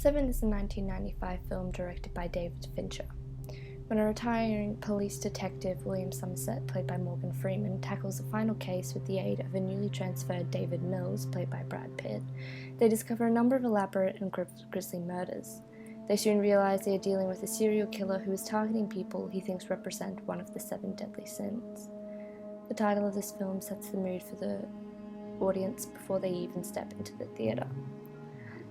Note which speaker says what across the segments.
Speaker 1: Se7en is a 1995 film directed by David Fincher. When a retiring police detective, William Somerset, played by Morgan Freeman, tackles a final case with the aid of a newly transferred David Mills, played by Brad Pitt, they discover a number of elaborate and grisly murders. They soon realize they are dealing with a serial killer who is targeting people he thinks represent one of the 7 deadly sins. The title of this film sets the mood for the audience before they even step into the theatre.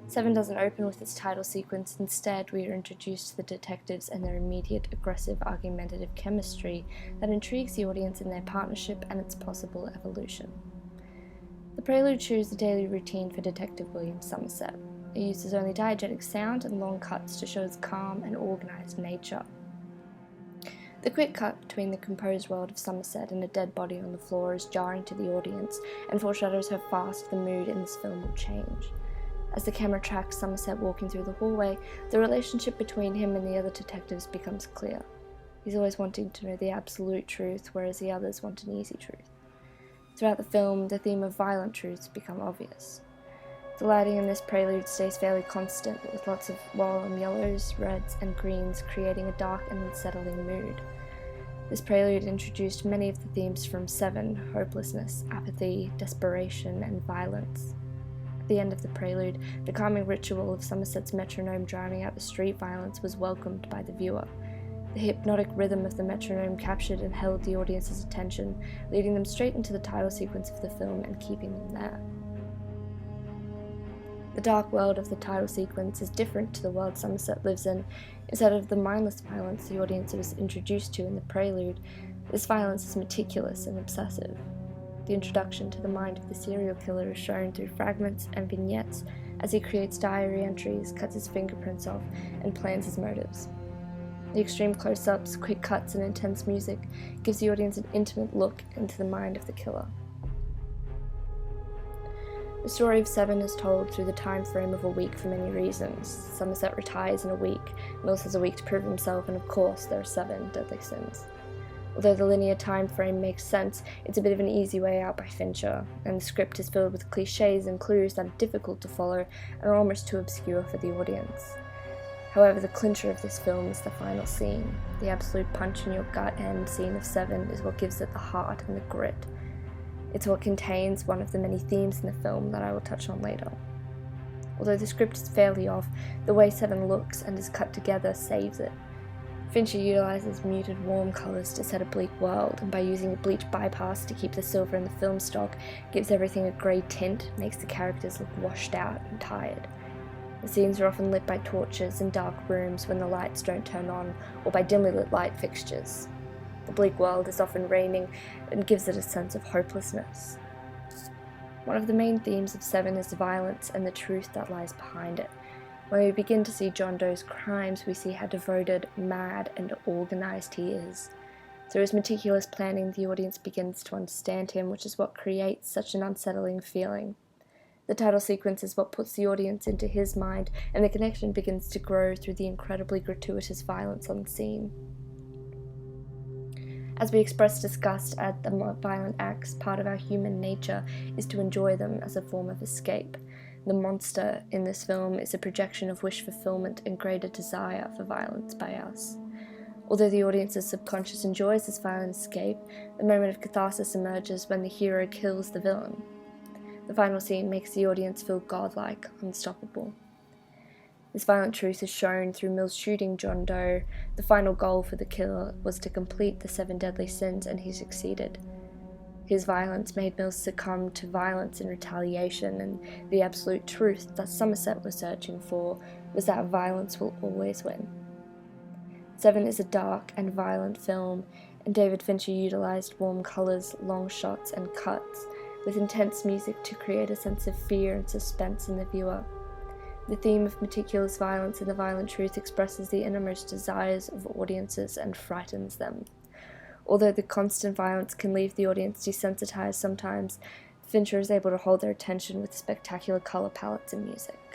Speaker 1: Se7en doesn't open with its title sequence. Instead, we are introduced to the detectives and their immediate, aggressive, argumentative chemistry that intrigues the audience in their partnership and its possible evolution. The prelude shows the daily routine for Detective William Somerset. It uses only diegetic sound and long cuts to show its calm and organised nature. The quick cut between the composed world of Somerset and a dead body on the floor is jarring to the audience and foreshadows how fast the mood in this film will change. As the camera tracks Somerset walking through the hallway, the relationship between him and the other detectives becomes clear. He's always wanting to know the absolute truth, whereas the others want an easy truth. Throughout the film, the theme of violent truths become obvious. The lighting in this prelude stays fairly constant, with lots of warm yellows, reds, and greens creating a dark and unsettling mood. This prelude introduced many of the themes from Se7en: hopelessness, apathy, desperation, and violence. At the end of the prelude, the calming ritual of Somerset's metronome drowning out the street violence was welcomed by the viewer. The hypnotic rhythm of the metronome captured and held the audience's attention, leading them straight into the title sequence of the film and keeping them there. The dark world of the title sequence is different to the world Somerset lives in. Instead of the mindless violence the audience was introduced to in the prelude, this violence is meticulous and obsessive. The introduction to the mind of the serial killer is shown through fragments and vignettes as he creates diary entries, cuts his fingerprints off, and plans his motives. The extreme close-ups, quick cuts, and intense music gives the audience an intimate look into the mind of the killer. The story of Se7en is told through the time frame of a week for many reasons. Somerset retires in a week, Mills has a week to prove himself, and of course there are 7 deadly sins. Although the linear time frame makes sense, it's a bit of an easy way out by Fincher, and the script is filled with cliches and clues that are difficult to follow and are almost too obscure for the audience. However, the clincher of this film is the final scene. The absolute punch-in-your-gut end scene of Se7en is what gives it the heart and the grit. It's what contains one of the many themes in the film that I will touch on later. Although the script is fairly off, the way Se7en looks and is cut together saves it. Fincher utilizes muted warm colours to set a bleak world, and by using a bleach bypass to keep the silver in the film stock, gives everything a grey tint, makes the characters look washed out and tired. The scenes are often lit by torches in dark rooms when the lights don't turn on, or by dimly lit light fixtures. The bleak world is often raining and gives it a sense of hopelessness. One of the main themes of Se7en is the violence and the truth that lies behind it. When we begin to see John Doe's crimes, we see how devoted, mad, and organised he is. Through his meticulous planning, the audience begins to understand him, which is what creates such an unsettling feeling. The title sequence is what puts the audience into his mind, and the connection begins to grow through the incredibly gratuitous violence on scene. As we express disgust at the violent acts, part of our human nature is to enjoy them as a form of escape. The monster in this film is a projection of wish fulfillment and greater desire for violence by us. Although the audience's subconscious enjoys this violent escape, the moment of catharsis emerges when the hero kills the villain. The final scene makes the audience feel godlike, unstoppable. This violent truth is shown through Mills shooting John Doe. The final goal for the killer was to complete the 7 deadly sins, and he succeeded. His violence made Mills succumb to violence in retaliation, and the absolute truth that Somerset was searching for was that violence will always win. Se7en is a dark and violent film, and David Fincher utilized warm colors, long shots, and cuts, with intense music to create a sense of fear and suspense in the viewer. The theme of meticulous violence and the violent truth expresses the innermost desires of audiences and frightens them. Although the constant violence can leave the audience desensitized sometimes, Fincher is able to hold their attention with spectacular color palettes and music.